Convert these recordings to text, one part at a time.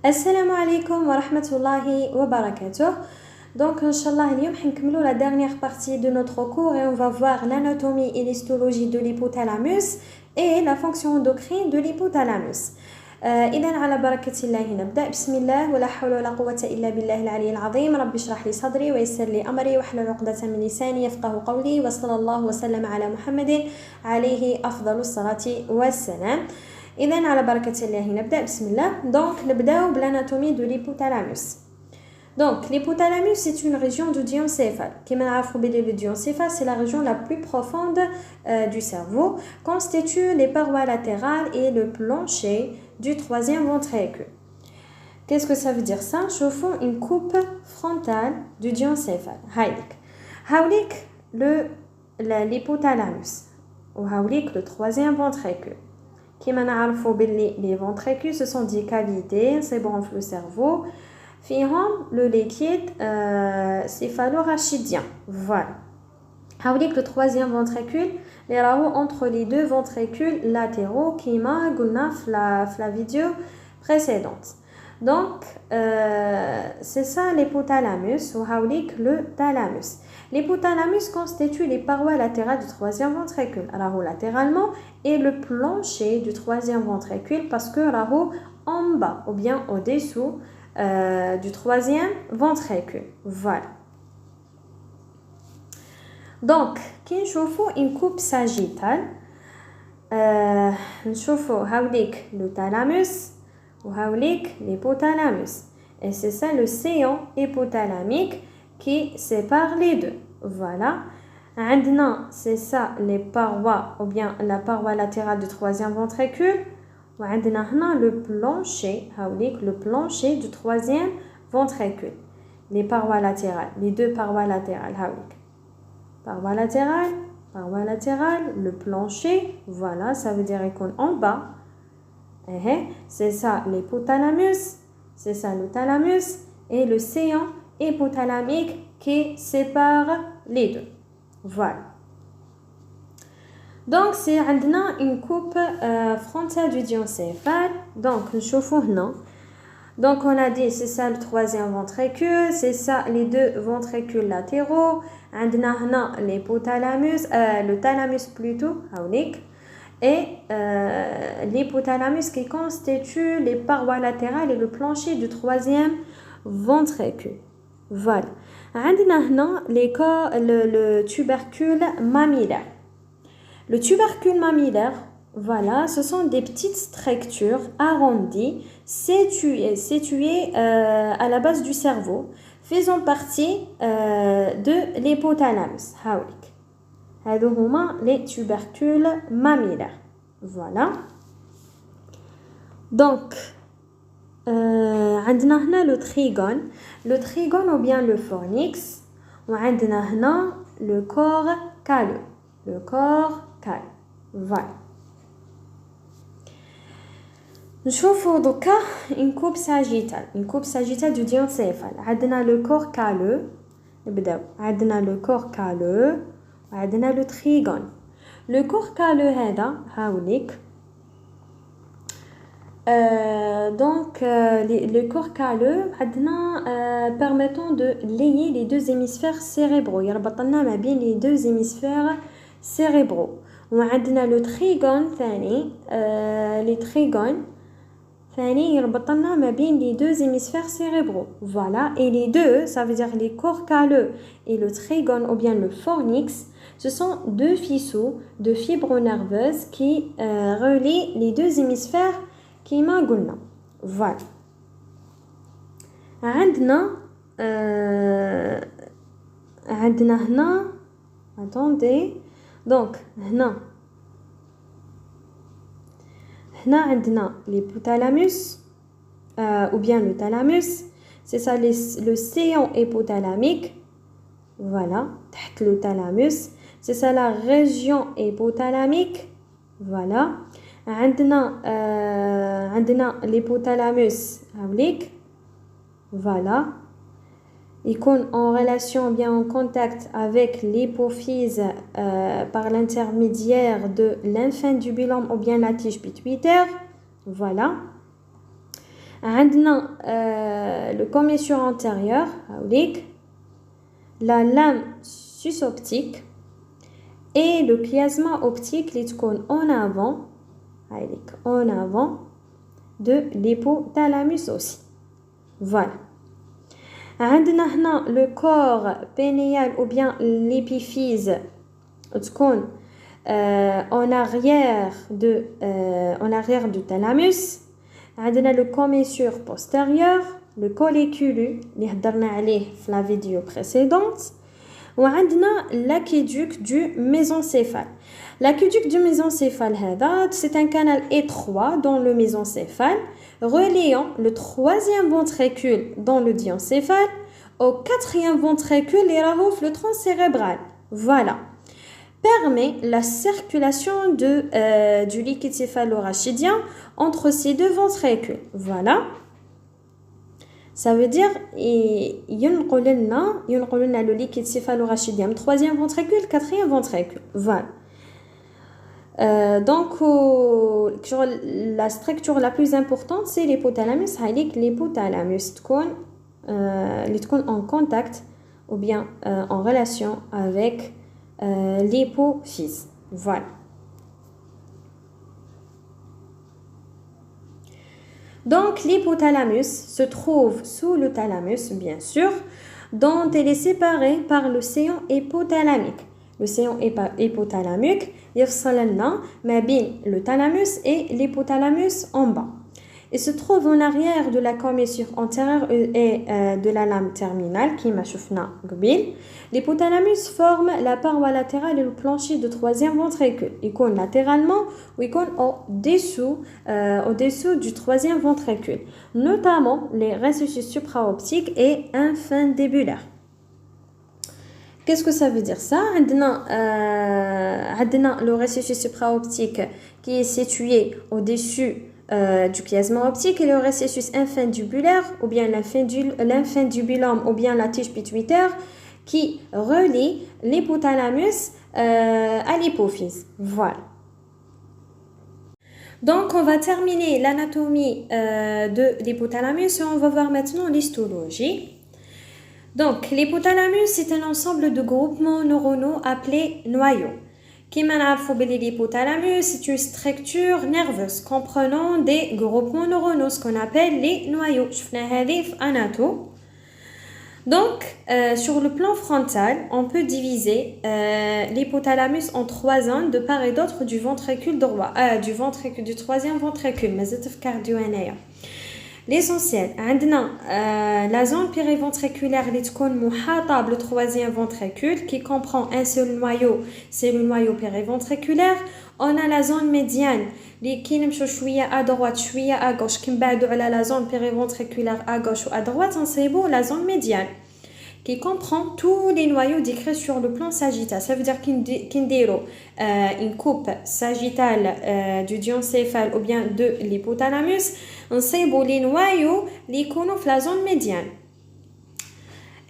Assalamu alaikum wa rahmatullahi wa barakatuh. Donc, Inch'Allah, اليوم حنكملوا la dernière partie de notre cours et on va voir l'anatomie et l'histologie de l'hypothalamus et la fonction endocrine de l'hypothalamus. إذن على بركة الله نبدأ. بسم الله ولا حول ولا قوة إلا بالله العلي العظيم. رب اشرح لي صدري ويسر لي أمري واحلل عقدة من لساني يفقه قولي وصلى الله وسلم على محمد عليه أفضل الصلاة والسلام. إذن على بركة الله نبدأ. بسم الله. Donc, نبدأ بالanatomie de l'hypothalamus. Donc, l'hypothalamus, c'est une région du diencéphale. Comme on sait, le diencéphale, c'est la région la plus profonde du cerveau, constitue les parois latérales et le plancher du troisième ventricule. Qu'est-ce que ça veut dire ça? Chauffons une coupe frontale du diencéphale. Haulik, l'hypothalamus. Ou haulik, le troisième ventricule. Comme on sait, les ventricules, ce sont des cavités, c'est bon le cerveau. Fihom, le liquide céphalorachidien. Voilà. Haulik, le troisième ventricule, les rails entre les deux ventricules latéraux qui m'a la vidéo précédente. Donc, c'est ça l'hypothalamus ou haulik, le thalamus. L'hypothalamus constitue les parois latérales du troisième ventricule, raho latéralement, et le plancher du troisième ventricule parce que raho en bas ou bien au-dessous du troisième ventricule. Voilà. Donc, quand نشوفوا une coupe sagittale, نشوفوا هاوليك le thalamus ou هاوليك l'hypothalamus. Et c'est ça le séant hypothalamique qui sépare les deux. Voilà. عندنا, c'est ça les parois ou bien la paroi latérale du troisième ventricule. وعندنا هنا le plancher, le plancher du troisième ventricule. Les parois latérales, les deux parois latérales. Paroi latérale, le plancher, voilà, ça veut dire qu'on en bas. C'est ça l'hypothalamus, c'est ça le thalamus et le séant hypothalamique qui sépare les deux. Voilà. Donc, c'est une coupe frontale du diencéphale. Donc, nous chauffons là. Donc, on a dit, c'est ça le troisième ventricule, c'est ça les deux ventricules latéraux. عندنا l'hypothalamus, le thalamus plutôt, et l'hypothalamus qui constitue les parois latérales et le plancher du troisième ventricule. Voilà. عندنا le tubercule mammillaire. Le tubercule mammillaire, voilà, ce sont des petites structures arrondies situées à la base du cerveau, faisant partie de l'hypothalamus. هادو هما les tubercules mammillaires. Voilà. Donc, عندنا هنا le trigone ou bien le fornix, وعندنا هنا le corps calleux. Le corps calleux. Voilà. نشوفوا دوكا une coupe sagittale du diencéphale. عندنا le corps calleux. نبداو. عندنا le corps calleux وعندنا le trigone. Le corps calleux هذا هاوليك. Donc le corps calleux عندنا permettant de lier les deux hémisphères cérébraux. يربط لنا ما بين les deux hémisphères cérébraux. وعندنا le trigone ثاني les trigones ثاني يربط لنا ما بين les deux hémisphères cérébraux. Voilà, et les deux, ça veut dire les corps calleux et le trigone ou bien le fornix, ce sont deux faisceaux de fibres nerveuses qui relient les deux hémisphères كما قلنا. Voilà. عندنا هنا attendez. Donc هنا عندنا l'hypothalamus ou bien le thalamus, c'est ça le séant hypothalamique. Voilà, تحت le thalamus, c'est ça la région hypothalamique. Voilà. عندنا l'hypothalamus هاوليك. Voilà. Il est en relation, bien en contact avec l'hypophyse par l'intermédiaire de l'infundibulum ou bien la tige pituitaire. Voilà. عندنا le commissure antérieur, la lame sus-optique et le chiasma optique qui تكون en avant de l'hypothalamus aussi. Voilà. عندنا هنا le corps pénéal ou bien l'épiphyse تكون en arrière du thalamus. عندنا le commissure postérieur, le colliculus اللي هضرنا عليه في la vidéo précédente. وعندنا l'aqueduc du mésencéphale. L'aqueduc du mésencéphale c'est un canal étroit dans le mésencéphale reliant le troisième ventricule dans le diencéphale au quatrième ventricule et le tronc cérébral. Voilà. Permet la circulation du liquide céphalorachidien entre ces deux ventricules. Voilà. Ça veut dire le liquide céphalorachidien, troisième ventricule, quatrième ventricule. Voilà. Donc, la structure la plus importante, c'est l'hypothalamus. L'hypothalamus est en contact ou bien en relation avec l'hypophyse. Voilà. Donc, l'hypothalamus se trouve sous le thalamus, bien sûr, dont elle est séparée par le séant hypothalamique. Le séant hypothalamique, il le thalamus et l'hypothalamus en bas. Il se trouve en arrière de la commissure antérieure et de la lame terminale, qui m'a choufna gbil. L'hypothalamus forme la paroi latérale et le plancher de troisième ventricule. Il compte latéralement ou il compte au-dessous du troisième ventricule, notamment les récépissés supraoptiques et infundibulaires. Qu'est-ce que ça veut dire ça? Le récépissé supraoptique qui est situé au-dessus du chiasma optique et le récépissé infundibulaire ou bien l'infundibulum ou bien la tige pituitaire qui relie l'hypothalamus à l'hypophyse. Voilà. Donc, on va terminer l'anatomie de l'hypothalamus et on va voir maintenant l'histologie. Donc, l'hypothalamus est un ensemble de groupements neuronaux appelés noyaux. Comme on sait, l'hypothalamus est une structure nerveuse comprenant des groupements neuronaux, ce qu'on appelle les noyaux. Je vais anato. Donc, sur le plan frontal, on peut diviser l'hypothalamus en trois zones de part et d'autre du ventricule droit, du troisième ventricule. L'essentiel, la zone périventriculaire le troisième ventricule qui comprend un seul noyau, c'est le noyau périventriculaire. On a la zone médiane qui est à droite, à gauche, qui est la zone périventriculaire à gauche ou à droite, on sait la zone médiane qui comprend tous les noyaux décrits sur le plan sagittal. Ça veut dire une coupe sagittale du diencéphale ou bien de l'hypothalamus, on sait les noyaux qui sont dans la zone médiane.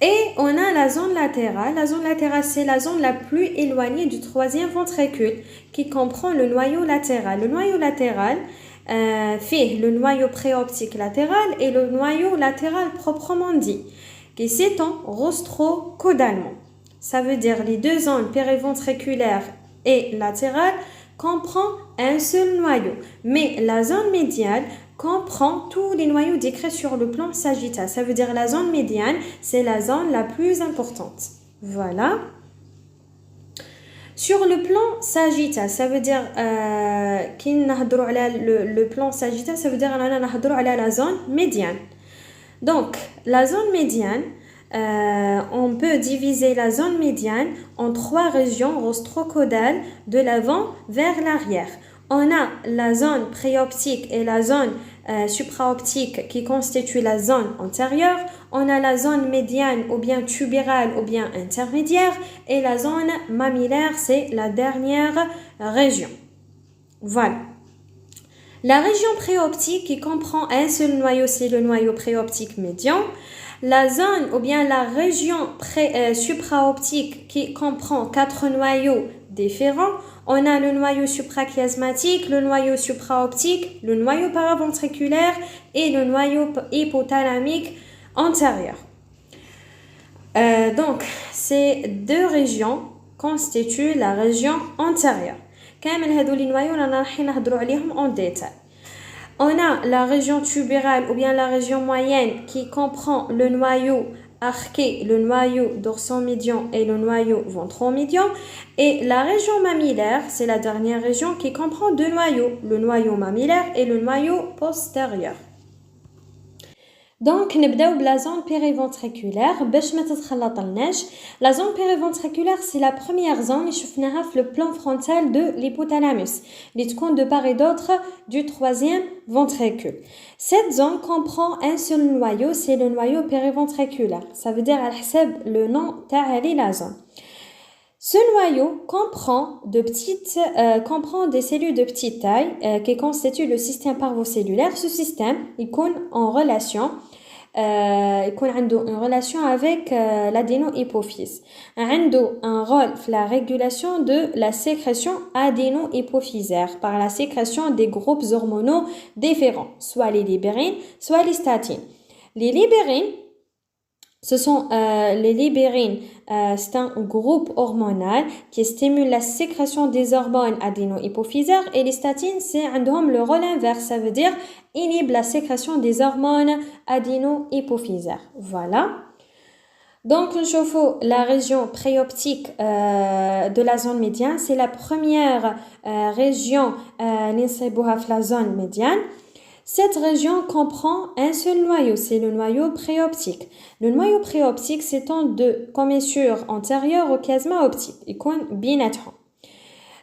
Et on a la zone latérale. La zone latérale, c'est la zone la plus éloignée du troisième ventricule qui comprend le noyau latéral. Le noyau latéral fait le noyau préoptique latéral et le noyau latéral proprement dit, qui s'étend rostrocodalement. Ça veut dire les deux zones périventriculaires et latérales comprend un seul noyau. Mais la zone médiane comprend tous les noyaux décrits sur le plan sagittal. Ça veut dire la zone médiane, c'est la zone la plus importante. Voilà. Sur le plan sagittal, ça veut dire le plan sagittal, ça veut dire la zone médiane. Donc, la zone médiane, on peut diviser la zone médiane en trois régions rostrocodales de l'avant vers l'arrière. On a la zone préoptique et la zone supraoptique qui constituent la zone antérieure. On a la zone médiane ou bien tubérale ou bien intermédiaire. Et la zone mammillaire, c'est la dernière région. Voilà. La région préoptique qui comprend un seul noyau, c'est le noyau préoptique médian. La zone ou bien la région supraoptique qui comprend quatre noyaux différents. On a le noyau suprachiasmatique, le noyau supraoptique, le noyau paraventriculaire et le noyau hypothalamique antérieur. Donc, ces deux régions constituent la région antérieure. كامل هذو les noyaux رانا رايحين نهضروا عليهم en détail. On a la région tubérale ou bien la région moyenne qui comprend le noyau arqué, le noyau dorsomédian et le noyau ventromédian. Et la région mammillaire, c'est la dernière région qui comprend deux noyaux, le noyau mammillaire et le noyau postérieur. Donc, نبداو بلا zone périventriculaire باش ما تتخلطلناش. La zone périventriculaire, c'est la première zone اللي شفناها في le plan frontal de l'hypothalamus, اللي تكون de part et d'autre du troisième ventricule. Cette zone comprend un seul noyau, c'est le noyau périventriculaire. Ça veut dire على حساب le nom تاع la zone. Ce noyau comprend des cellules de petite taille qui constituent le système parvocellulaire. Ce système, il est en relation une relation avec l'adéno-hypophyse. Il a un rôle dans la régulation de la sécrétion adéno-hypophysaire par la sécrétion des groupes hormonaux différents, soit les libérines, soit les statines. Les libérines, c'est un groupe hormonal qui stimule la sécrétion des hormones adéno-hypophysaires et les statines, c'est le rôle inverse, ça veut dire inhibe la sécrétion des hormones adéno-hypophysaires. Voilà. Donc, on voit la région préoptique de la zone médiane, c'est la première région de la zone médiane. Cette région comprend un seul noyau, c'est le noyau préoptique. Le noyau préoptique s'étend de commissure antérieure au chiasma optique. Il est binaire.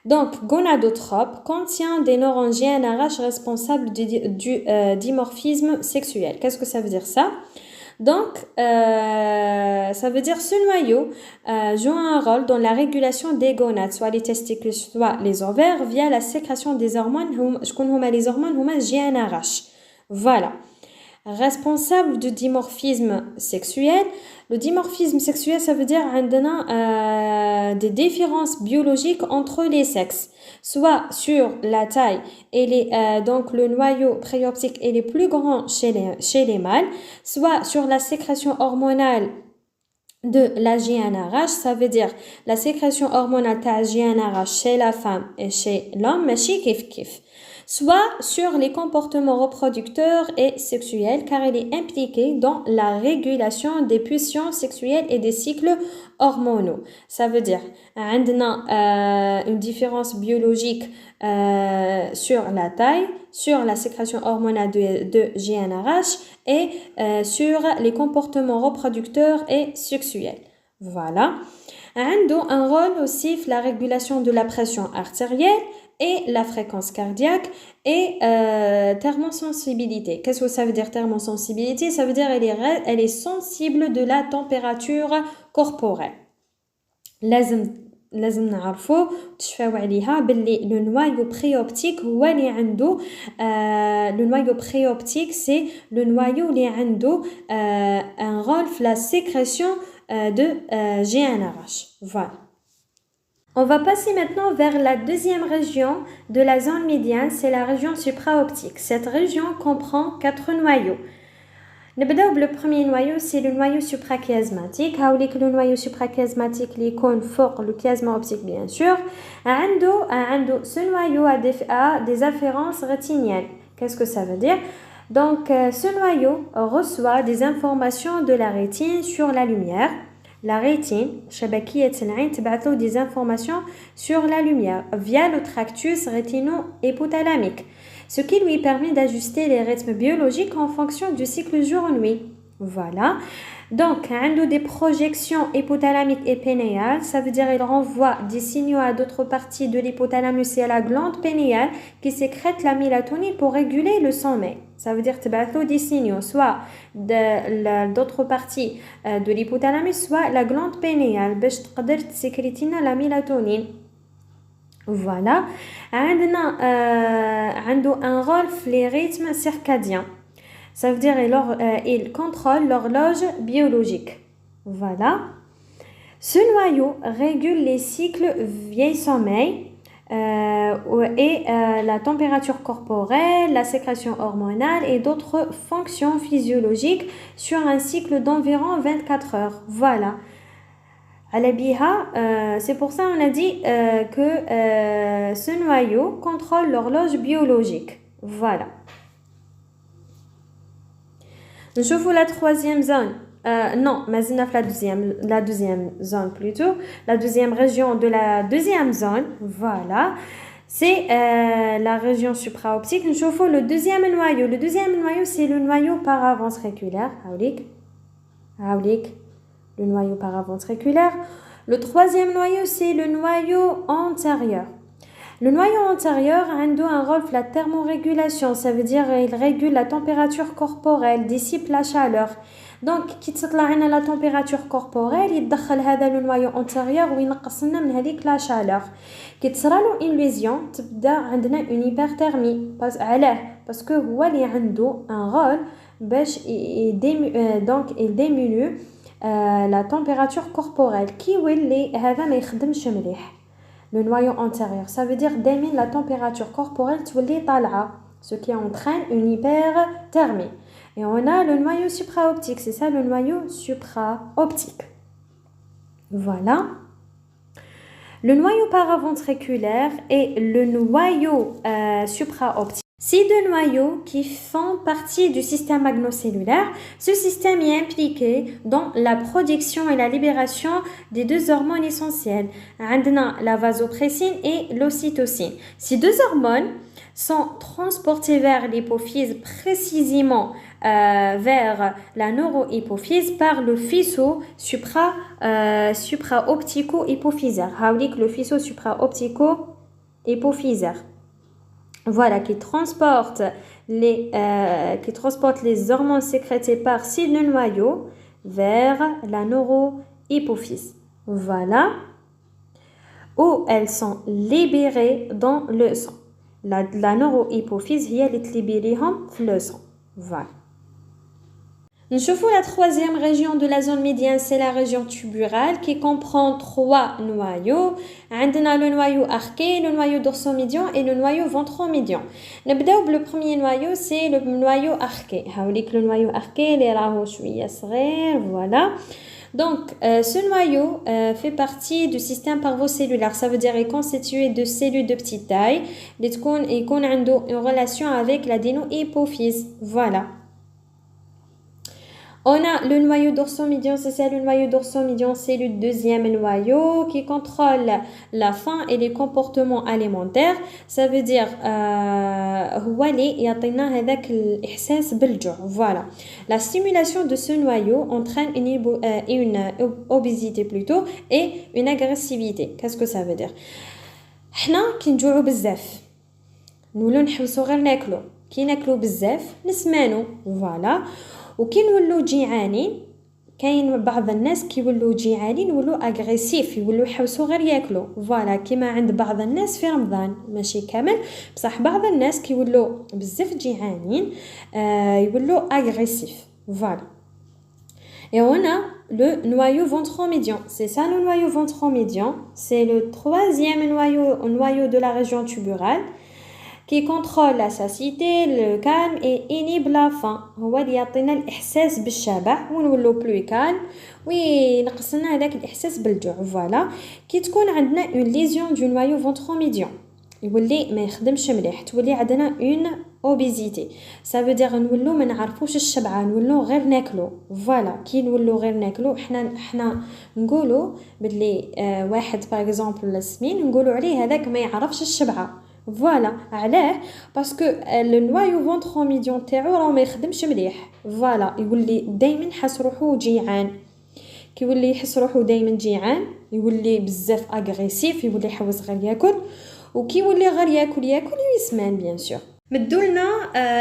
Donc, gonadotrope contient des neurones GnRH responsables du dimorphisme sexuel. Qu'est-ce que ça veut dire ça? Donc, ça veut dire ce noyau joue un rôle dans la régulation des gonades, soit les testicules, soit les ovaires, via la sécrétion des hormones, les hormones GnRH. Voilà. Responsable du dimorphisme sexuel. Le dimorphisme sexuel, ça veut dire des différences biologiques entre les sexes, soit sur la taille et donc le noyau préoptique est le plus grand chez les mâles, soit sur la sécrétion hormonale de la GnRH, ça veut dire la sécrétion hormonale de la GnRH chez la femme et chez l'homme, machi kif kif. Soit sur les comportements reproducteurs et sexuels car il est impliqué dans la régulation des pulsions sexuelles et des cycles hormonaux. Ça veut dire une différence biologique sur la taille, sur la sécrétion hormonale de GnRH et sur les comportements reproducteurs et sexuels. Voilà. Un rôle aussi dans la régulation de la pression artérielle et la fréquence cardiaque et thermosensibilité. Qu'est-ce que ça veut dire thermosensibilité? Ça veut dire elle est sensible de la température corporelle. لازم نعرفوا تشفاو عليها باللي le noyau préoptique هو اللي عنده le noyau préoptique c'est le noyau اللي عنده un rôle dans la sécrétion de GnRH. Voilà. On va passer maintenant vers la deuxième région de la zone médiane, c'est la région supraoptique. Cette région comprend 4 noyaux. Le premier noyau, c'est le noyau suprachiasmatique. Le noyau suprachiasmatique qui est fort le chiasma optique, bien sûr. Ce noyau a des afférences rétiniennes. Qu'est-ce que ça veut dire? Donc, ce noyau reçoit des informations de la rétine sur la lumière. La rétine, تبعث des informations sur la lumière via le tractus rétino-hypothalamique, ce qui lui permet d'ajuster les rythmes biologiques en fonction du cycle jour-nuit. Voilà. Donc, des projections hypothalamiques et pénéales, ça veut dire qu'il renvoie des signaux à d'autres parties de l'hypothalamus et à la glande pénéale qui sécrète la mélatonine pour réguler le sommeil. Ça veut dire que des signaux, soit d'autres parties de l'hypothalamus, soit la glande pénéale, pour sécréter la mélatonine. Voilà. Il a un rôle dans les rythmes circadiens. Ça veut dire qu'il contrôle l'horloge biologique. Voilà. Ce noyau régule les cycles veille-sommeil la température corporelle, la sécrétion hormonale et d'autres fonctions physiologiques sur un cycle d'environ 24 heures. Voilà. C'est pour ça qu'on a dit que ce noyau contrôle l'horloge biologique. Voilà. Je vous la troisième zone. Non, mais la deuxième zone plutôt. La deuxième région de la deuxième zone. Voilà. C'est la région supraoptique. Je vous le deuxième noyau. Le deuxième noyau, c'est le noyau paraventriculaire. Le noyau paraventriculaire. Le troisième noyau, c'est le noyau antérieur. Le noyau antérieur a un rôle dans la thermorégulation, ça veut dire qu'il régule la température corporelle, dissipe la chaleur. Donc, qui تطلع لنا la température corporelle, يدخل هذا le noyau antérieur وينقص لنا من هذيك la chaleur. كي تصرى له une lésion تبدا عندنا une hyperthermie. علاه؟ parce que هو اللي عنده un rôle باش donc il diminue la température corporelle qui يولي هذا ما يخدمش مليح. Le noyau antérieur, ça veut dire que la température corporelle تولي طالعة, ce qui entraîne une hyperthermie. Et on a le noyau supraoptique, c'est ça le noyau supraoptique. Voilà. Le noyau paraventriculaire et le noyau supraoptique. Ces deux noyaux qui font partie du système magnocellulaire, ce système est impliqué dans la production et la libération des deux hormones essentielles, la vasopressine et l'ocytocine. Ces deux hormones sont transportées vers l'hypophyse, précisément vers la neurohypophyse par le faisceau supra-optico-hypophysaire. Le faisceau supra-optico-hypophysaire. Voilà, qui transporte les hormones sécrétées par ces deux noyaux vers la neurohypophyse. Voilà, où elles sont libérées dans le sang. La neurohypophyse, elle est libérée dans le sang. Voilà. Nous voyons la troisième région de la zone médiane, c'est la région tuburale qui comprend trois noyaux. On a le noyau arché, le noyau dorsomédian et le noyau ventromédian. Le premier noyau, c'est le noyau arché. Le noyau arché, voilà. Donc, ce noyau fait partie du système parvocellulaire. Ça veut dire qu'il est constitué de cellules de petite taille et qu'on a une relation avec l'adénohypophyse. Voilà. On a le noyau dorsomédian, c'est ça le noyau dorsomédian, c'est le deuxième noyau qui contrôle la faim et les comportements alimentaires. Ça veut dire هو اللي يعطينا هذاك الإحساس بالجوع. Voilà. La stimulation de ce noyau entraîne une obésité plutôt et une agressivité. Qu'est-ce que ça veut dire? حنا كي نجوعوا بزاف نولو نحوسو غير ناكلو. كي ناكلو بزاف نسمانو. Voilà. وكي نولو جيعانين كاين بعض الناس كيولوا جيعانين يولوا اغريسيف يولوا يحوسوا غير ياكلوا فوالا كيما عند بعض الناس في رمضان ماشي كامل بصح بعض الناس كيولوا بزاف جيعانين يولوا اغريسيف فوالا. Et on a le noyau ventromédian. C'est ça le noyau ventromédian. C'est le troisième noyau de la région tuburale qui contrôle la satiété, le calme et inhibe la faim. هو اللي يعطينا الإحساس بالشبع ونولو بلو كالم وينقصنا هذاك الإحساس بالجوع. فوالا كي تكون عندنا une lésion du noyau ventromédian يولي ما يخدمش مليح تولي عندنا une obésité. Ça veut dire نولو ما نعرفوش الشبعة نولو غير ناكلو. فوالا كي نولو غير ناكلو حنا نقولوا باللي واحد باغ اكزومبل سمين نقولوا عليه هذاك ما يعرفش الشبعة. Voilà, علاه باسكو لو نوايو فونتروميديون تاعو راه ما يخدمش مليح. فوالا يولي دائما حاس روحو جيعان. كي يولي يحس روحو دائما جيعان يولي بزاف اغريسيف يولي يحوس غير ياكل وكي يولي غير ياكل ويسمان بيان سور. مدولنا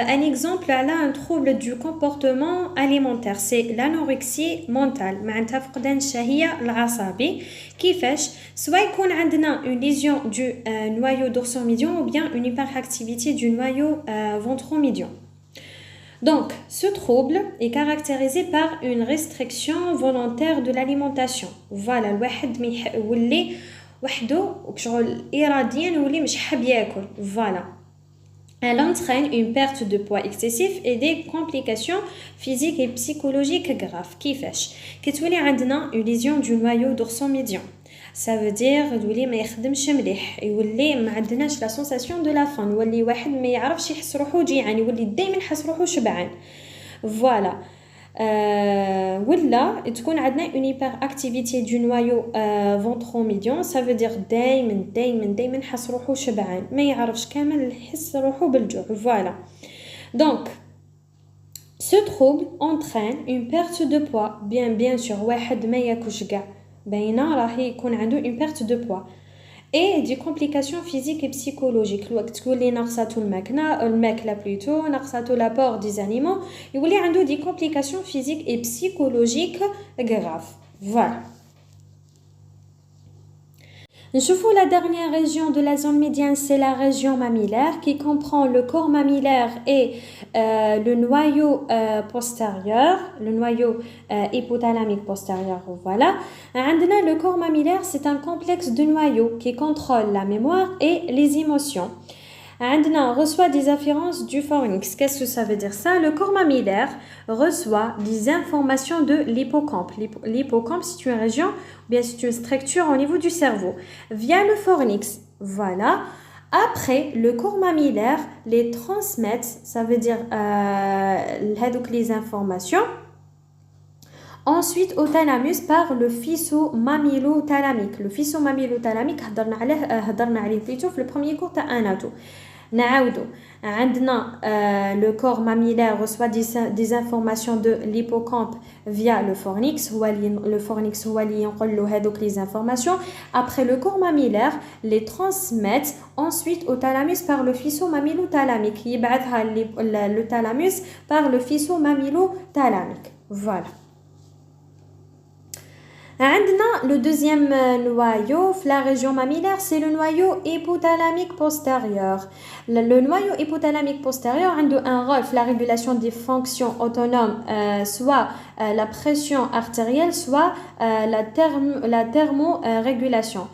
un exemple على un trouble du comportement alimentaire, c'est l'anorexie mentale معناتها فقدان الشهية العصبي. كيفاش سواء يكون عندنا une lésion du noyau dorsomédian ou bien une hyperactivité du noyau ventromédian. Donc, ce trouble est caractérisé par une restriction volontaire de l'alimentation. Voilà, الواحد يولي وحده وكشغل اراديا يولي مش حاب ياكل فوالا. Elle entraîne une perte de poids excessif et des complications physiques et psychologiques graves. كيفاش كتولي عندنا une lésion du noyau dorsal médian. Ça veut dire يولي ما يخدمش مليح، يولي ما عندناش لا سونساسيون دو لا فان، يولي واحد ما يعرفش يحس روحو جيعان، يولي دائما حس روحو شبعان فوالا. ولا تكون عندنا une hyperactivité du noyau ventromédian. Ça veut dire دايما حس روحو شبعان، ما يعرفش كامل يحس روحو بالجوع فوالا. Donc ce trouble entraîne une perte de poids. bien sûr واحد ما ياكلش كاع باينه راه يكون عنده une perte de poids et des complications physiques et psychologiques. الوقت تولي نقصاتو الماكله بلوتو، نقصاتو لابور دي زانيمون، يولي عنده des complications physiques et psychologiques graves voilà. نشوفوا la dernière région de la zone médiane, c'est la région mammillaire qui comprend le corps mammillaire et le noyau postérieur, le noyau hypothalamique postérieur. Voilà. عندنا le corps mammillaire, c'est un complexe de noyaux qui contrôle la mémoire et les émotions. عندنا reçoit des afférences du pharynx. Qu'est-ce que ça veut dire ça? Le corps mammillaire reçoit des informations de l'hippocampe. L'hippocampe, c'est une région, bien c'est une structure au niveau du cerveau, via le pharynx. Voilà. Après, le corps mammillaire les transmet, ça veut dire les informations. Ensuite, au thalamus par le faisceau mammilothalamique. Le faisceau mammilothalamique, هضرنا عليه plutôt في le premier cours تاع anato. نعاودو عندنا le corps mammillaire reçoit des informations de l'hippocampe via le pharynx. Le pharynx هو اللي ينقل له هذوك les informations. Après, le corps mammillaire les transmet ensuite au thalamus par le faisceau mammilothalamique. يبعثها le thalamus par le faisceau mammilothalamique. Voilà. Le deuxième noyau, la région mammillaire, c'est le noyau hypothalamique postérieur. Le noyau hypothalamique postérieur a un rôle dans la régulation des fonctions autonomes, soit la pression artérielle, soit la thermorégulation.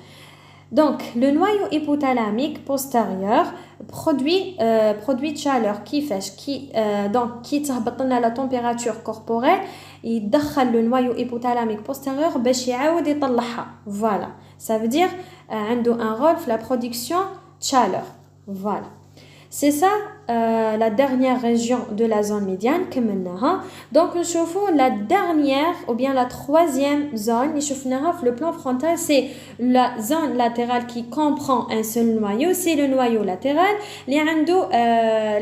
Donc, le noyau hypothalamique postérieur produit chaleur qui تهبط لنا la température corporelle. يدخل le noyau hypothalamique postérieur باش يعاود يطلعها. Voilà. Ça veut dire عنده un rôle dans la production de chaleur. Voilà. C'est ça la dernière région de la zone médiane كملناها. Donc نشوفوا la dernière ou bien la troisième zone اللي شفناها في le plan frontal, c'est la zone latérale qui comprend un seul noyau, c'est le noyau latéral اللي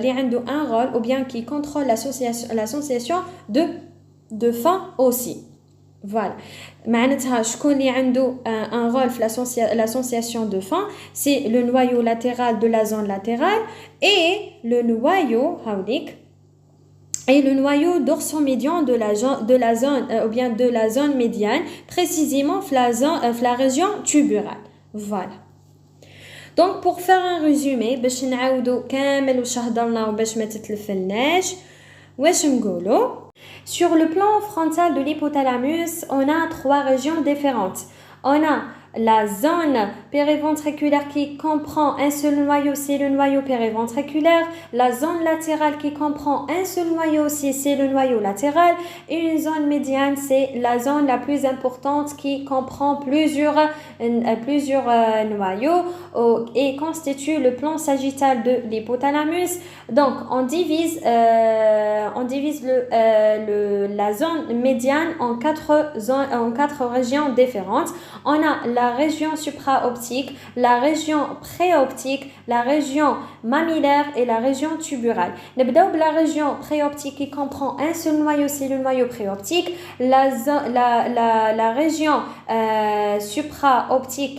عنده un rôle ou bien qui contrôle la sensation de faim aussi. Voilà. معناتها شكون اللي عنده un rôle في la sensation de faim, c'est le noyau latéral de la zone latérale et le noyau dorsomédian de la zone ou bien de la zone médiane, précisément la région tubérale. Voilà. Donc pour faire un résumé باش نعاودو كامل واش هضرنا وباش ما تتلفلناش واش نقولوا. Sur le plan frontal de l'hypothalamus, on a 3 régions différentes. On a la zone périventriculaire qui comprend un seul noyau, c'est le noyau périventriculaire. La zone latérale qui comprend un seul noyau aussi, c'est le noyau latéral. Et une zone médiane, c'est la zone la plus importante qui comprend plusieurs noyaux et constitue le plan sagittal de l'hypothalamus. Donc, on divise la zone médiane en 4 régions différentes. On a la région supraoptique, la région préoptique, la région mammillaire et la région tubérale. نبداو بلا région préoptique qui comprend un seul noyau, c'est le noyau préoptique. La région supraoptique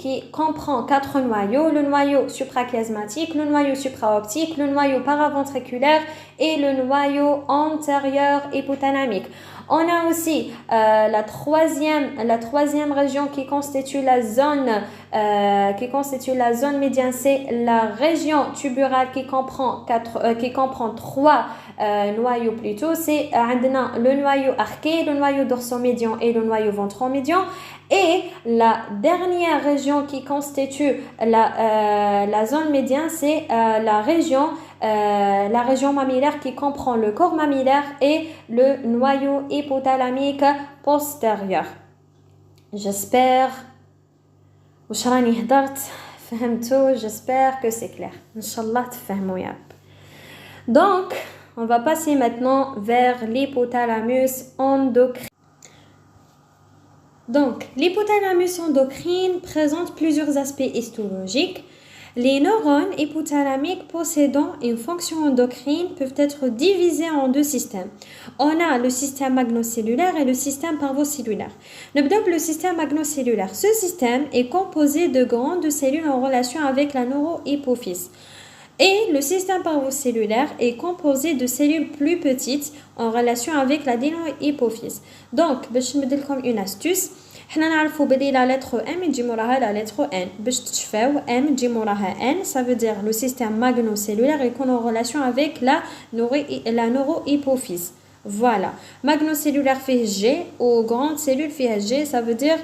qui comprend 4 noyaux, le noyau suprachiasmatique, le noyau supraoptique, le noyau paraventriculaire et le noyau antérieur hypothalamique. On a aussi la troisième région qui constitue la zone médiane, c'est la région tubérale qui comprend 3 noyau plutôt, c'est le noyau arqué, le noyau dorsal-médian et le noyau ventral-médian. Et la dernière région qui constitue la zone médiane, c'est la région mammillaire qui comprend le corps mammillaire et le noyau hypothalamique postérieur. J'espère que c'est clair. Inch'Allah tfahmou ya. Donc, on va passer maintenant vers l'hypothalamus endocrine. Donc, l'hypothalamus endocrine présente plusieurs aspects histologiques. Les neurones hypothalamiques possédant une fonction endocrine peuvent être divisés en deux systèmes. On a le système magnocellulaire et le système parvocellulaire. Le système magnocellulaire. Ce système est composé de grandes cellules en relation avec la neurohypophyse. Et le système parvocellulaire est composé de cellules plus petites en relation avec l'adénohypophyse. Donc, je vais vous donner une astuce. حنا نعرفوا بلي la lettre M يجي موراها la lettre N. باش تشفاو M يجي موراها N, ça veut dire le système magnocellulaire est en relation avec la neurohypophyse. Voilà. Magnocellulaire fait G, ou grande cellule fait G, ça veut dire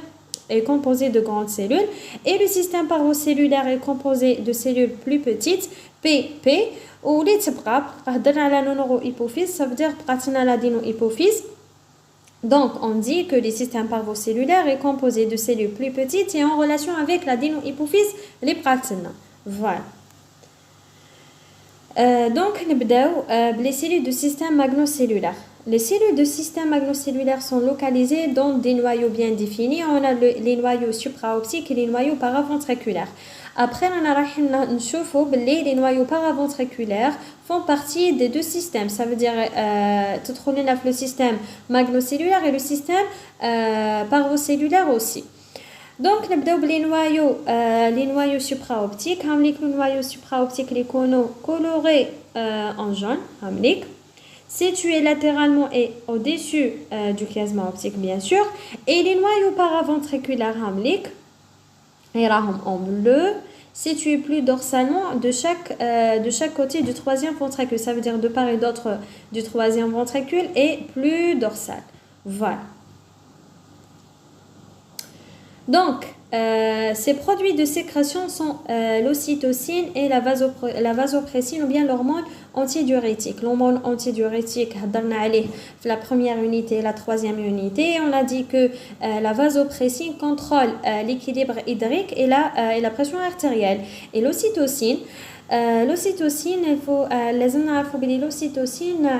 est composé de grandes cellules. Et le système parvocellulaire est composé de cellules plus petites, P. Ou les تبقى هضرنا على neurohypophyse, ça veut dire بقاتنا l'adénohypophyse. Donc, on dit que le système parvocellulaire est composé de cellules plus petites et en relation avec l'adénohypophyse, les pratines. Voilà. Donc, les cellules du système magnocellulaire. Les cellules du système magnocellulaire sont localisées dans des noyaux bien définis. On a les noyaux supraoptiques et les noyaux paraventriculaires. Après, les noyaux paraventriculaires font partie des deux systèmes. Ça veut dire le système magnocellulaire et le système parvocellulaire aussi. Donc, les noyaux supraoptiques. Les noyaux supraoptiques, les colorés en jaune, situés latéralement et au-dessus du chiasme optique, bien sûr. Et les noyaux paraventriculaires, en bleu, situés plus dorsalement de chaque côté du troisième ventricule. Ça veut dire de part et d'autre du troisième ventricule et plus dorsal. Voilà. Donc, ces produits de sécrétion sont l'ocytocine et la vasopressine ou bien l'hormone antidiurétique. L'hormone antidiurétique, la première unité et la troisième unité. On a dit que la vasopressine contrôle l'équilibre hydrique et la pression artérielle. Et l'ocytocine, il faut l'ocytocine a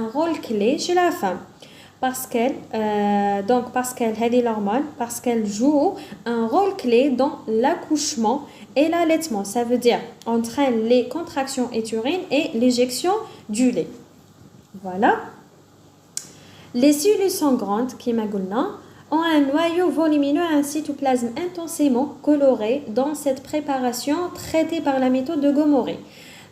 un rôle clé chez la femme. Parce qu'elle joue un rôle clé dans l'accouchement et l'allaitement. Ça veut dire entraîne les contractions utérines et l'éjection du lait. Voilà. Les cellules sanglantes, qui ont un noyau volumineux et un cytoplasme intensément coloré dans cette préparation traitée par la méthode de Gomorrhe.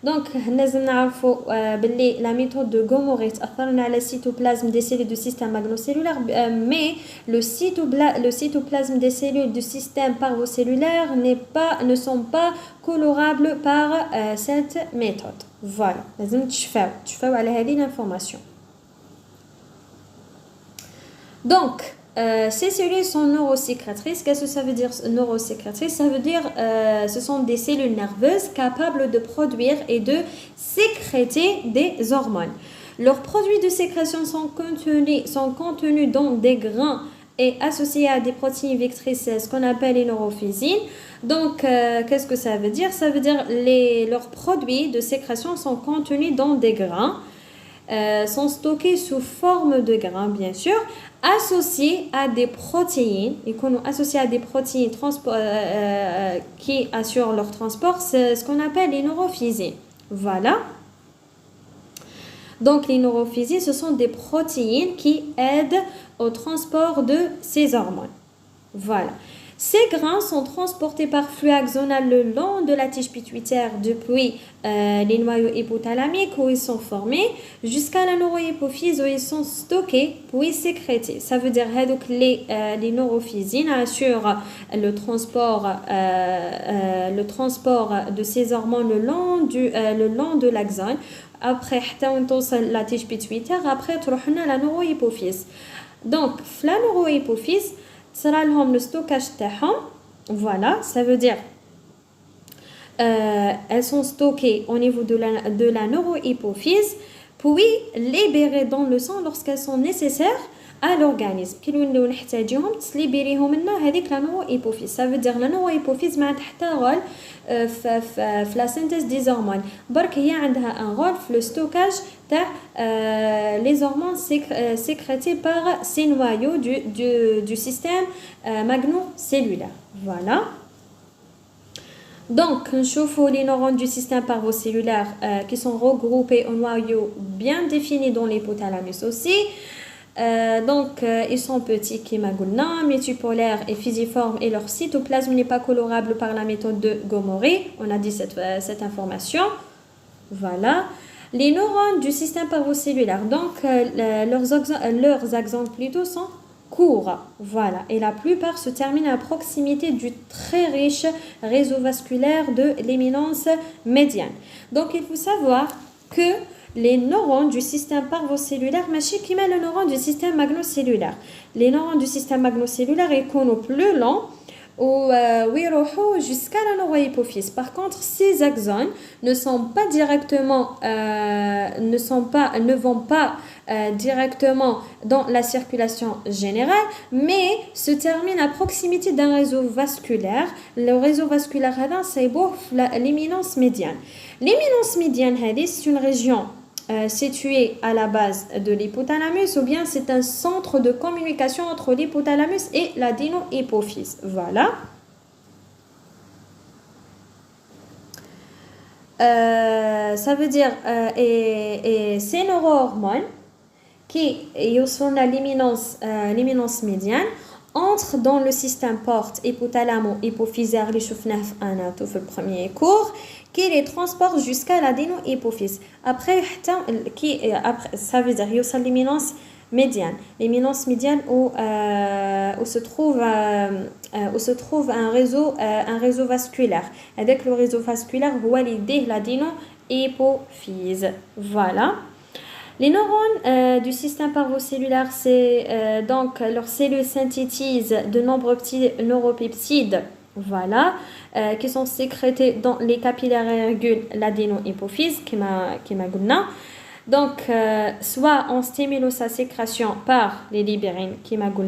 Donc, la méthode de Gomorrhe a le cytoplasme des cellules du système magnocellulaire, mais le cytoplasme des cellules du système parvocellulaire ne sont pas colorables par cette méthode. Voilà, tu fais l'information. Donc, ces cellules sont neurosécrétrices. Qu'est-ce que ça veut dire neurosécrétrices? Ça veut dire ce sont des cellules nerveuses capables de produire et de sécréter des hormones. Leurs produits de sécrétion sont contenus dans des grains et associés à des protéines vectrices, ce qu'on appelle les neurophysines. Donc, qu'est-ce que ça veut dire? Ça veut dire leurs produits de sécrétion sont contenus dans des grains, sont stockés sous forme de grains, bien sûr, associés à des protéines, qui assurent leur transport, c'est ce qu'on appelle les neurophysines. Voilà. Donc, les neurophysines, ce sont des protéines qui aident au transport de ces hormones. Voilà. Ces grains sont transportés par flux axonal le long de la tige pituitaire depuis les noyaux hypothalamiques où ils sont formés jusqu'à la neurohypophyse où ils sont stockés puis sécrétés. Ça veut dire que les neurophysines assurent le transport de ces hormones le long de l'axone après حتى وين توصل la tige pituitaire après تروح لنا la neurohypophyse. Donc la neurohypophyse تصرا لهم le stockage تاعهم. Voilà, ça veut dire elles sont stockées au niveau de la neurohypophyse puis libérées dans le sang lorsqu'elles sont nécessaires à l'organisme. كي نوليو نحتاجوهم تسليبيريهم لنا هذيك la neurohypophyse. Ça veut dire la neurohypophyse ما عندها حتى رول في la synthèse des hormones. برك هي عندها un rôle في le stockage تاع les hormones sécrétées par ces noyaux du système magno-cellulaire. Voilà. Donc, نشوفوا les neurones du système parvocellulaire qui sont regroupés en noyaux bien définis dans l'hypothalamus aussi. Donc, ils sont petits, comme قلنا, multipolaires et fusiformes et leur cytoplasme n'est pas colorable par la méthode de Gomori. On a dit cette information. Voilà. Les neurones du système parvocellulaire, donc leurs axones plutôt sont courts. Voilà. Et la plupart se terminent à proximité du très riche réseau vasculaire de l'éminence médiane. Donc, il faut savoir que les neurones du système parvocellulaire, ماشي كيما les neurones du système magnocellulaire. Les neurones du système magnocellulaire يكونوا plus longs ويروحوا jusqu'à la neurohypophyse. Par contre, ces axones ne vont pas directement dans la circulation générale, mais se terminent à proximité d'un réseau vasculaire. Le réseau vasculaire هذا صايبوه في l'éminence médiane. L'éminence médiane هذه c'est une région situé à la base de l'hypothalamus ou bien c'est un centre de communication entre l'hypothalamus et l'adénohypophyse. Voilà. Ça veut dire et ces neurohormones qui sont à l'éminence médiane entrent dans le système porte hypothalamo-hypophysaire اللي شفناه في le premier cours qui les transporte jusqu'à l'adénohypophyse. Après, ça veut dire يوصل l'éminence médiane. L'éminence médiane où se trouve un réseau vasculaire. Avec le réseau vasculaire, هو اللي يديه l'adénohypophyse. Voilà. Les neurones du système parvocellulaire, c'est donc leurs cellules synthétisent de nombreux petits neuropeptides, voilà, qui sont sécrétés dans les capillaires irréguliers, l'adénohypophyse, qui m'a dit. Donc, soit on stimule sa sécrétion par les libérines, qui m'a dit,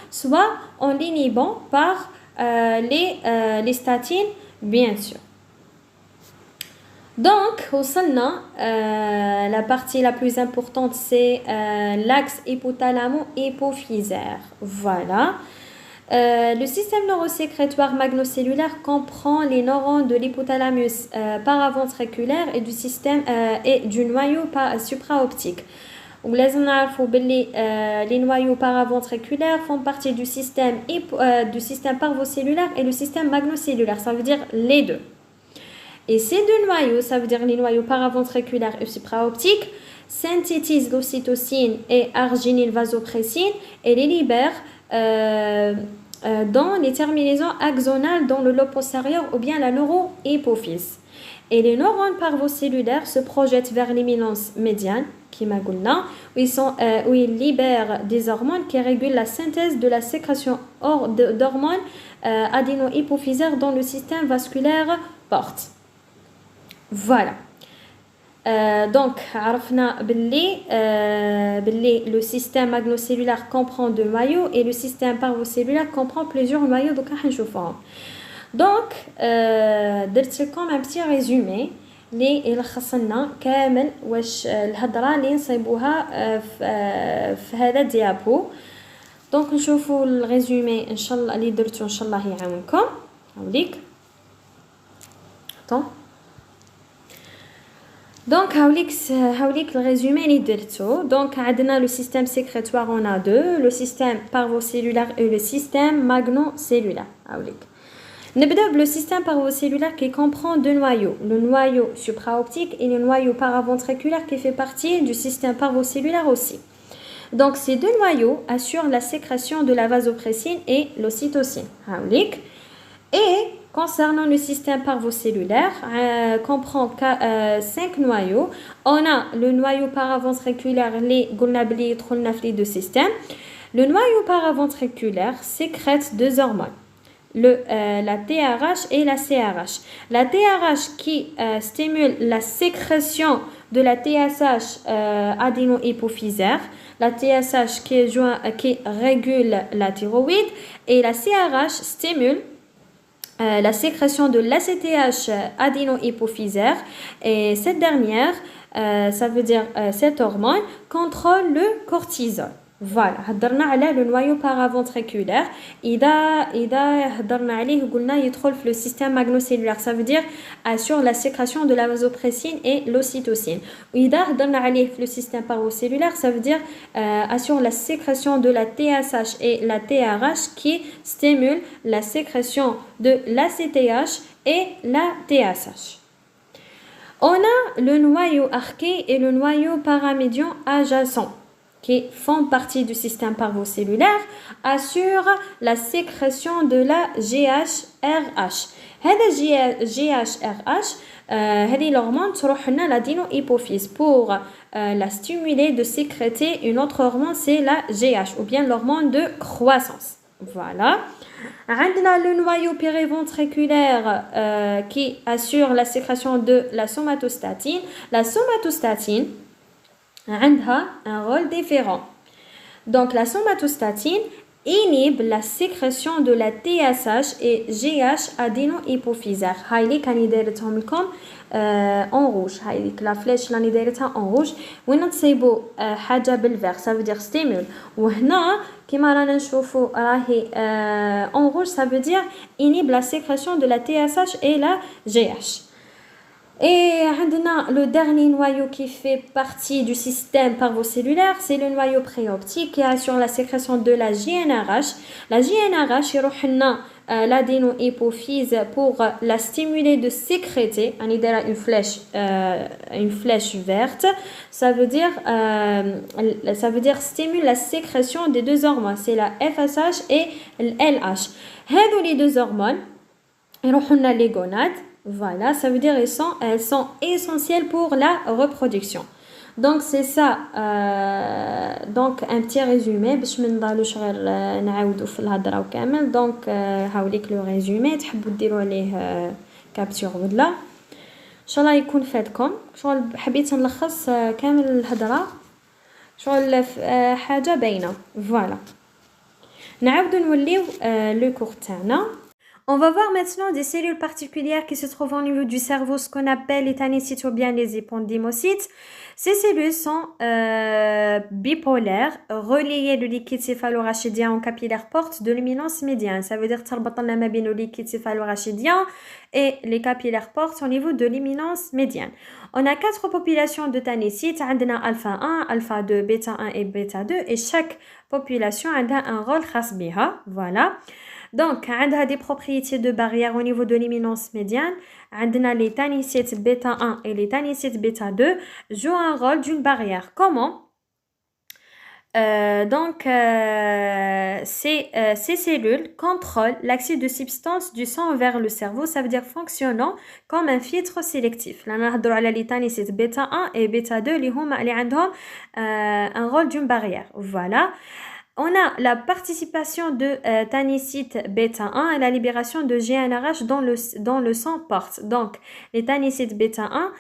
soit en l'inhibant par les statines, bien sûr. Donc, la partie la plus importante, c'est l'axe hypothalamo-hypophysaire. Voilà. Le système neurosécrétoire magnocellulaire comprend les neurones de l'hypothalamus paraventriculaire et du noyau supraoptique. Les noyaux paraventriculaires font partie du système parvocellulaire et le système magnocellulaire. Ça veut dire les deux. Et ces deux noyaux, ça veut dire les noyaux paraventriculaires et supraoptiques, synthétisent l'ocytocine et arginylvasopressine et les libèrent dans les terminaisons axonales dans le lobe postérieur ou bien la neurohypophyse. Et les neurones parvocellulaires se projettent vers l'éminence médiane, qui m'a dit, où ils libèrent des hormones qui régulent la synthèse de la sécrétion d'hormones adénohypophysaires dans le système vasculaire porte. Voilà. Donc, le système magnocellulaire comprend deux noyaux et le système parvocellulaire comprend plusieurs noyaux. Donc, درت لكم un petit résumé اللي يلخص لنا كامل واش الهضره اللي نصيبوها في هذا الديابو. دونك نشوفوا الريزومي ان شاء الله اللي درتو ان شاء الله يعاونكم. هاوليك طون Donc, le résumé est درتو. Donc, عندنا le système sécrétoire, on a deux, le système parvocellulaire et le système magnocellulaire. نبدأ le système parvocellulaire qui comprend deux noyaux, le noyau supraoptique et le noyau paraventriculaire qui fait partie du système parvocellulaire aussi. Donc, ces deux noyaux assurent la sécrétion de la vasopressine et l'ocytocine. Et concernant le système parvocellulaire, comprend 5 noyaux. On a le noyau paraventriculaire, les de système. Le noyau paraventriculaire sécrète 2 hormones, la TRH et la CRH. La TRH qui stimule la sécrétion de la TSH adéno-hypophysaire, la TSH qui régule la thyroïde, et la CRH stimule la sécrétion de l'ACTH adéno-hypophysaire, et cette dernière, ça veut dire cette hormone, contrôle le cortisol. Voilà, هضرنا على le noyau paraventriculaire. إذا هضرنا عليه قلنا يدخل في le système magnocellulaire, ça veut dire assure la sécrétion de la vasopressine et l'ocytocine. وإذا هضرنا عليه في le système parvocellulaire, ça veut dire assure la sécrétion de la TSH et la TRH qui stimule la sécrétion de l'ACTH et la TSH. On a le noyau arqué et le noyau paramédian adjacent qui font partie du système parvocellulaire, assurent la sécrétion de la GHRH. هذا GHRH هذه l'hormone تروح لنا l'adéno-hypophyse pour la stimuler de sécréter une autre hormone, c'est la GH ou bien l'hormone de croissance. Voilà. عندنا le noyau périventriculaire qui assure la sécrétion de la somatostatine. La somatostatine عندها un rôle différent. Donc la somatostatine inhibe la sécrétion de la TSH et GH adéno-hypophysaire. هاي اللي كاني دايرتهم لكم en rouge. هاي ديك لا فلاش راني دايرتها en rouge. وين تصيبوا حاجه بالفيغ ça veut dire stimule. وهنا كما رانا نشوفوا راهي en rouge, ça veut dire inhibe la sécrétion de la TSH et la GH. Et le dernier noyau qui fait partie du système parvocellulaire, c'est le noyau préoptique qui assure la sécrétion de la GnRH. La GnRH, il l'adéno-hypophyse pour la stimuler de sécréter. On a une flèche verte. Ça veut dire stimule la sécrétion des 2 hormones. C'est la FSH et l'LH. Les 2 hormones, ils ont les gonades. Voilà, ça veut dire elles sont essentielles pour la reproduction. Donc c'est ça, donc un petit résumé باش ما نضلوش غير نعاودوا في الهضره وكامل. دونك هاوليك لو ريزومي تحبوا ديروا عليه كابتور ولا ان شاء الله يكون فاتكم. شغل حبيت نلخص كامل الهضره شغل حاجه باينه. فوالا نعاودوا نوليو لو كور تاعنا. On va voir maintenant des cellules particulières qui se trouvent au niveau du cerveau, ce qu'on appelle les tannécytes ou bien les épendymocytes. Ces cellules sont bipolaires, reliées le liquide céphalorachidien en capillaire porte de l'éminence médiane. Ça veut dire que le liquide céphalorachidien et les capillaires portent au niveau de l'éminence médiane. On a 4 populations de tannécytes. On a alpha 1, alpha 2, bêta 1 et bêta 2. Et chaque population a un rôle khas biha. Voilà. Donc, on a des propriétés de barrière au niveau de l'éminence médiane. On a les tannécytes bêta 1 et les tannécytes bêta 2 jouent un rôle d'une barrière. Comment? Ces cellules contrôlent l'accès de substances du sang vers le cerveau, ça veut dire fonctionnant comme un filtre sélectif. Là, on a les tannécytes bêta 1 et bêta 2 qui ont un rôle d'une barrière. Voilà. On a la participation de tannécytes bêta 1 et la libération de GnRH dans le sang porte. Donc, les tannécytes bêta 1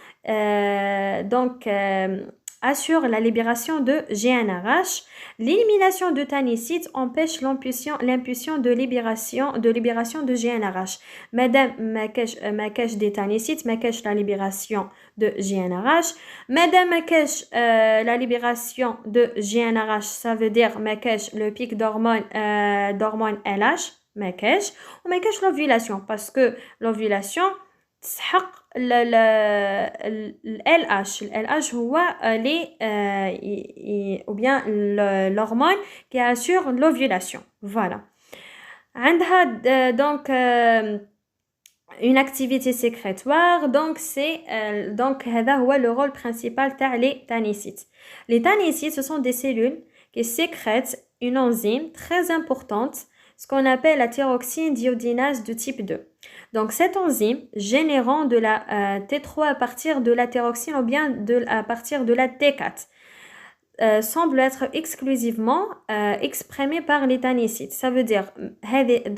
assure la libération de GnRH. L'élimination de tannécytes empêche l'impulsion de libération de GnRH. Madame ma cache des tannécytes, ma cache la libération de GnRH. Madame ma cache la libération de GnRH, ça veut dire ma cache le pic d'hormone LH, ma cache, ou ma cache l'ovulation, parce que l'ovulation تسحق ال LH. Le LH هو ou bien l'hormone qui assure l'ovulation. Voilà. عندها donc une activité sécrétoire, donc c'est هذا هو le rôle principal تاع les tannécytes. Les tannécytes, ce sont des cellules qui sécrètent une enzyme très importante. ce qu'on appelle la thyroxine d'iodinase de type 2. Donc cette enzyme générant de la T3 à partir de la thyroxine ou bien à partir de la T4 semble être exclusivement exprimée par les tanicides. Ça veut dire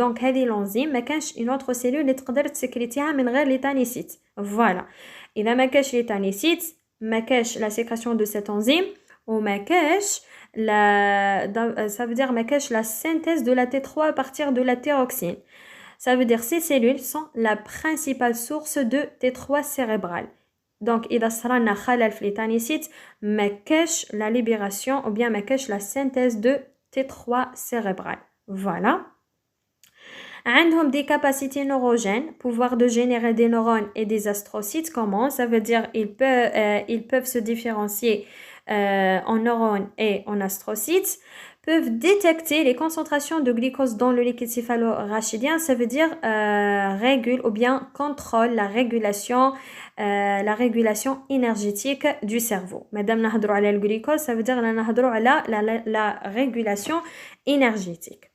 donc هذه l'enzyme ما كانش une autre cellule اللي تقدر تسكريتيها من غير les tanicides. Voilà. إذا ما كانش les tanicides ما كانش la sécrétion de cette enzyme ou ما كانش ça veut dire ما كانش la synthèse de la T3 à partir de la thyroxine. Ça veut dire ces cellules sont la principale source de T3 cérébrale. Donc, إذا صرنا خلل في les tanicides ما كاش la libération ou bien ما كاش la synthèse de T3 cérébrale. Voilà. عندهم des capacités neurogènes, pouvoir de générer des neurones et des astrocytes. Comment? Ça veut dire ils peuvent se différencier en neurones et en astrocytes, peuvent détecter les concentrations de glucose dans le liquide céphalorachidien. Ça veut dire régule ou bien contrôle la régulation énergétique du cerveau. Madame نهضروا على le glucose, ça veut dire نهضروا على la régulation énergétique.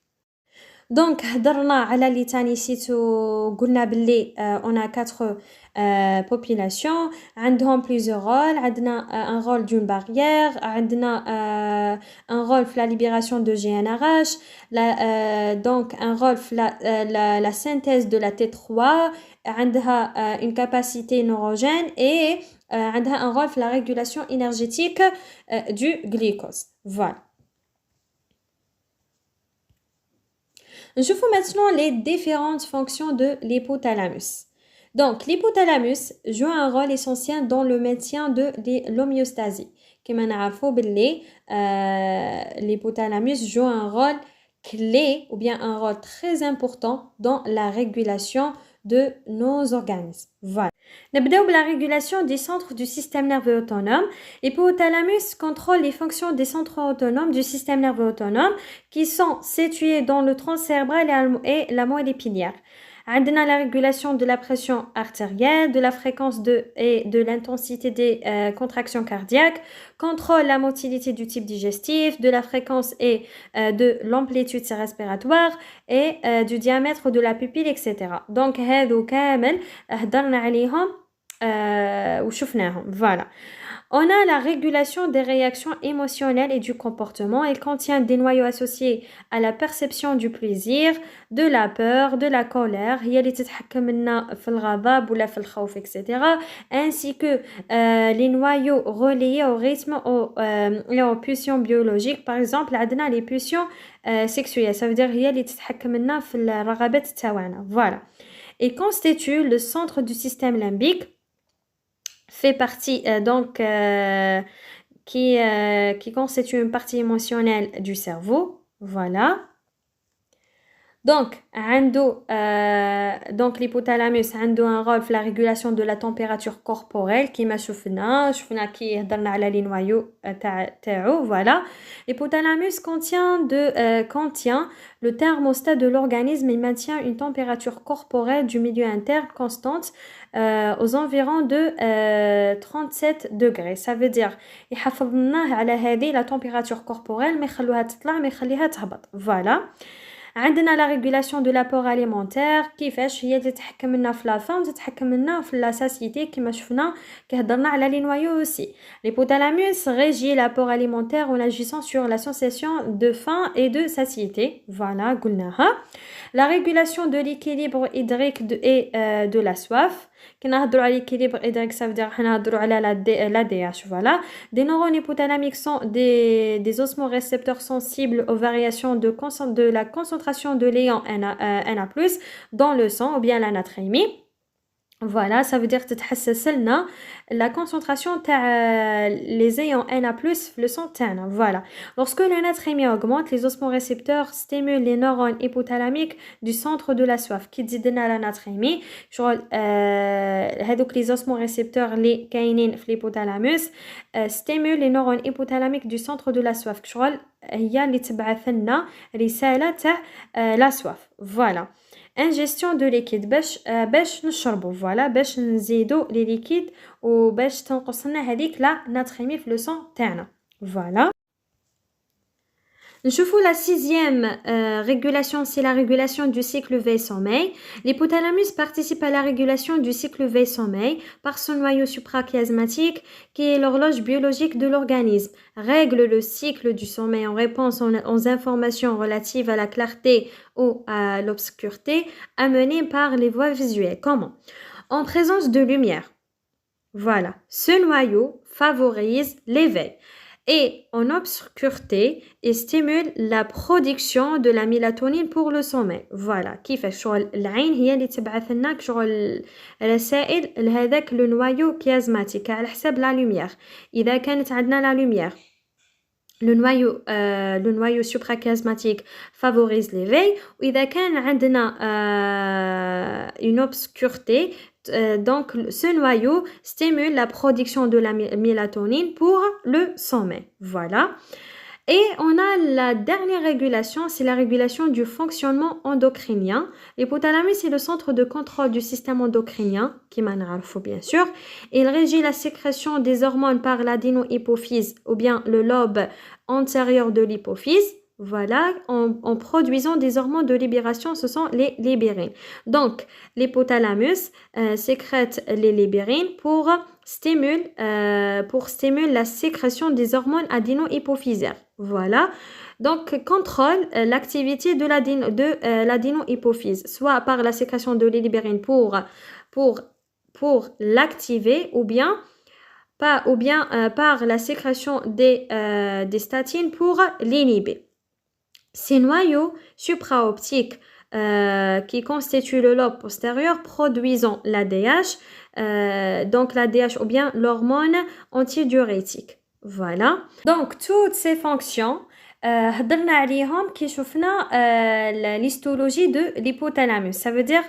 Donc هضرنا على les tanicides وقلنا باللي on a 4 populations. عندهم plusieurs rôles. عندنا un rôle d'une barrière, عندنا un rôle في la libération de GnRH, donc un rôle في la synthèse de la T3, عندها une capacité neurogène et عندها un rôle في la régulation énergétique du glucose. Voilà. Je vous maintenant les différentes fonctions de l'hypothalamus. Donc, l'hypothalamus joue un rôle essentiel dans le maintien de l'homéostasie. Comme on a dit, l'hypothalamus joue un rôle clé ou bien un rôle très important dans la régulation de nos organismes. Voilà. نبدأ بلا régulation des centres du système nerveux autonome. L'hypothalamus contrôle les fonctions des centres autonomes du système nerveux autonome qui sont situés dans le tronc cérébral et la moelle épinière. عندنا la régulation de la pression artérielle, de la fréquence et de l'intensité des contractions cardiaques, contrôle la motilité du type digestif, de la fréquence et de l'amplitude respiratoire et du diamètre de la pupille, etc. Donc هذو كامل هضرنا عليهم وشفناهم. Voilà. On a la régulation des réactions émotionnelles et du comportement. Elle contient des noyaux associés à la perception du plaisir, de la peur, de la colère, هي اللي تتحكم لنا في الغضب ولا في الخوف, etc. Ainsi que les noyaux reliés au rythme et aux pulsions biologiques. Par exemple, عندنا les pulsions sexuelles. Ça veut dire هي اللي تتحكم لنا في الرغبات تاعنا. Voilà. Et constitue le centre du système limbique. Fait partie qui constitue une partie émotionnelle du cerveau. Voilà. Donc l'hypothalamus a un rôle dans la régulation de la température corporelle qui m'a شفنا كي هضرنا على les noyaux تاعو. Voilà. L'hypothalamus contient le thermostat de l'organisme et maintient une température corporelle du milieu interne constante aux environs de 37 degrés. Ça veut dire يحافظ لنا على هذه la température corporelle ما يخلوها تطلع ما يخليها تهبط. Voilà. عندنا la régulation de l'apport alimentaire كيفاش هي تتحكم لنا في la faim تتحكم لنا في la satiété كما شفنا كي هضرنا على les noyaux aussi. L'hypothalamus régit l'apport alimentaire en agissant sur la sensation de faim et de satiété. Voilà, قلناها. La régulation de l'équilibre hydrique et de la soif. كي نهضروا على l'équilibre hydrique ça veut dire حنا نهضروا على la DH. Voilà. Des neurones hypothalamiques sont des osmorécepteurs sensibles aux variations de la concentration de l'ion Na+, dans le sang ou bien la natrémie. Voilà, ça veut dire تتحسس لنا la concentration les ions Na+ le sang تاعنا. Voilà. Lorsque la natrémie augmente, les osmorécepteurs stimulent les neurones hypothalamiques du centre de la soif. كي تزيد لنا la natrémie شغل هذوك les osmorécepteurs اللي كاينين في l'hypothalamus stimulent les neurones hypothalamiques du centre de la soif. شغل هي اللي تبعث لنا رسالة تاع la soif. Voilà. Ingestion de liquide باش نشربوا. Voilà. باش نزيدوا les liquides وباش تنقص لنا هذيك لا ناتريمي في لو سون تاعنا. Voilà. نشوفوا la sixième régulation, c'est la régulation du cycle veille-sommeil. L'hypothalamus participe à la régulation du cycle veille-sommeil par son noyau suprachiasmatique qui est l'horloge biologique de l'organisme. Règle le cycle du sommeil en réponse aux informations relatives à la clarté ou à l'obscurité amenées par les voies visuelles. Comment? En présence de lumière. Voilà, ce noyau favorise l'éveil. Et en obscurité, il stimule la production de la mélatonine pour le sommeil. Voilà, كيفاش شغل العين هي اللي تبعث لنا شغل رسائل لهذاك لو نوايو كيازماتيك على حساب لا لوميير. إذا كانت عندنا لا لوميير le noyau suprachiasmatique favorise l'éveil وإذا كان عندنا une obscurité donc ce noyau stimule la production de la mélatonine pour le sommeil. Voilà. Et on a la dernière régulation, c'est la régulation du fonctionnement endocrinien. L'hypothalamus est le centre de contrôle du système endocrinien, qui faut bien sûr. Il régit la sécrétion des hormones par l'adéno-hypophyse ou bien le lobe antérieur de l'hypophyse. Voilà, en produisant des hormones de libération, ce sont les libérines. Donc, l'hypothalamus sécrète les libérines pour stimuler la sécrétion des hormones adéno-hypophysaires. Voilà, donc contrôle l'activité de l'adéno-hypophyse, soit par la sécrétion de les libérines pour l'activer ou bien par la sécrétion des statines pour l'inhiber. Ces noyaux supraoptiques qui constituent le lobe postérieur produisant l'ADH, donc l'ADH ou bien l'hormone antidiurétique. Voilà. Donc, toutes ces fonctions, هضرنا عليهم كي شفنا l'histologie de l'hypothalamus. Ça veut dire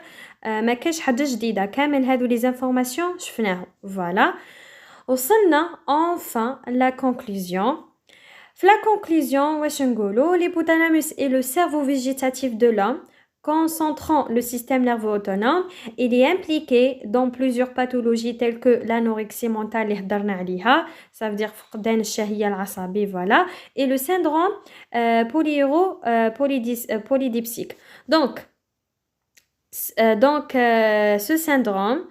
ما كاش حاجة جديدة كامل هادو les informations شفناهم. Voilà. وصلنا enfin la conclusion. La conclusion, l'hypothalamus est le cerveau végétatif de l'homme, concentrant le système nerveux autonome. Il est impliqué dans plusieurs pathologies telles que l'anorexie mentale, ça veut dire فقدان الشهية العصبية, voilà, et le syndrome polydipsique. Donc, ce syndrome,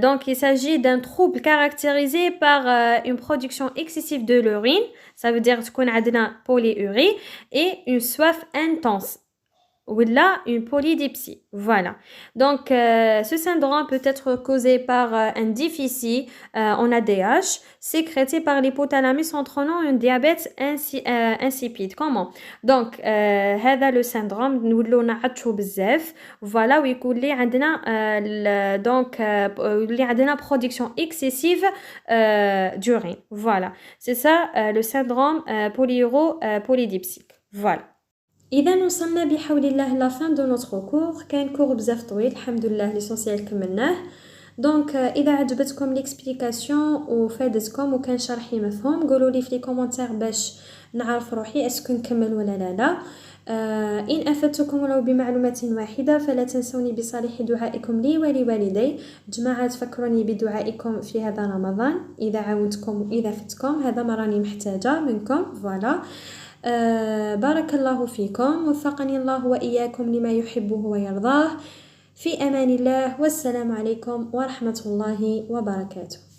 donc il s'agit d'un trouble caractérisé par une production excessive de l'urine, ça veut dire qu'on a une polyurie et une soif intense ou là une polydipsie. Voilà. Donc ce syndrome peut être causé par un déficit en ADH sécrété par l'hypothalamus entraînant un diabète insipide. Comment? Donc هذا le syndrome نولو نعطشو بزاف. Voilà, ويكون لي عندنا donc اللي عندنا production excessive d'urine. Voilà. C'est ça le syndrome polydipsique. Voilà. إذا وصلنا بحول الله لا فان دو نوتر كور. كاين كور بزاف طويل الحمد لله ليسونسيال كملناه. دونك اذا عجبتكم ليكسبليكاسيون وفادتكم وكان شرحي مفهوم قولوا لي في لي كومونتير باش نعرف روحي اسكو نكمل ولا لا. ان افدتكم ولو بمعلومات واحده فلا تنسوني بصالح دعائكم لي ولوالدي. جماعه تفكروني بدعائكم في هذا رمضان اذا عاونتكم واذا فتكم هذا ما راني محتاجه منكم. فوالا. بارك الله فيكم وفقني الله وإياكم لما يحبه ويرضاه. في أمان الله والسلام عليكم ورحمة الله وبركاته.